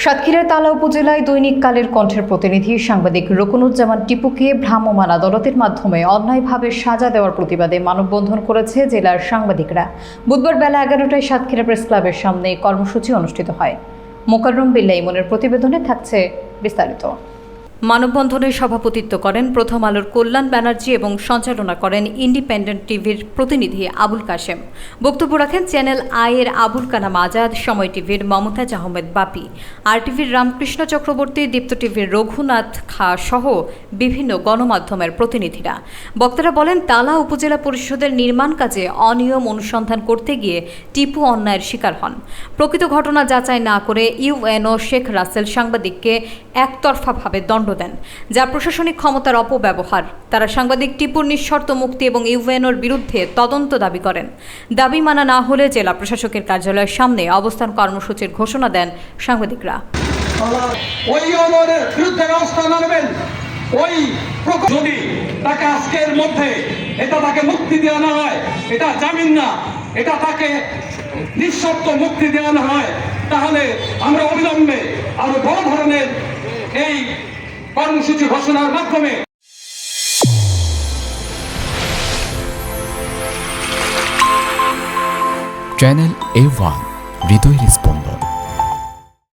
সাতক্ষীরার তালা উপজেলায় দৈনিক কালের কণ্ঠের প্রতিনিধি সাংবাদিক রুকনুজ্জামান টিপুকে ভ্রাম্যমাণ আদালতের মাধ্যমে অন্যায়ভাবে সাজা দেওয়ার প্রতিবাদে মানববন্ধন করেছে জেলার সাংবাদিকরা। বুধবার বেলা 11টায় সাতক্ষীরা প্রেস ক্লাবের সামনে কর্মসূচি অনুষ্ঠিত হয়। মোকাররম বিল্লাহ ইমনের প্রতিবেদনে থাকছে বিস্তারিত। মানববন্ধনে সভাপতিত্ব করেন প্রথম আলোর কল্যাণ ব্যানার্জি এবং সঞ্চালনা করেন ইন্ডিপেন্ডেন্ট টিভির প্রতিনিধি আবুল কাশেম। বক্তব্য রাখেন চ্যানেল আই-এর আবুল কালাম আজাদ, সময় টিভির মমতাজ আহমেদ বাপি, আর টিভির রামকৃষ্ণ চক্রবর্তী, দীপ্ত টিভির রঘুনাথ খা সহ বিভিন্ন গণমাধ্যমের প্রতিনিধিরা। বক্তারা বলেন, তালা উপজেলা পরিষদের নির্মাণ কাজে অনিয়ম অনুসন্ধান করতে গিয়ে টিপু অন্যায়ের শিকার হন। প্রকৃত ঘটনা যাচাই না করে ইউএনও শেখ রাসেল সাংবাদিককে একতরফাভাবে দণ্ড দেন, যা প্রশাসনিক ক্ষমতার অপব্যবহার। তারা সাংবাদিক টিপুর নিঃশর্ত মুক্তি এবং ইউএনওর বিরুদ্ধে তদন্ত দাবি করেন। দাবি মানা না হলে জেলা প্রশাসকের কার্যালয়ের সামনে অবস্থান কর্মসূচির ঘোষণা দেন সাংবাদিকরা। যদি তাকে আজকের মধ্যে তাকে মুক্তি দেওয়া না হয়, এটা জামিন না, এটা তাকে নিঃশর্ত মুক্তি দেওয়া না হয়, তাহলে আমরা অবিলম্বে আরো বড় ধরনের এই কর্মসূচি ঘোষণার মাধ্যমে চ্যানেল A1 হৃদয়ের স্পন্দন।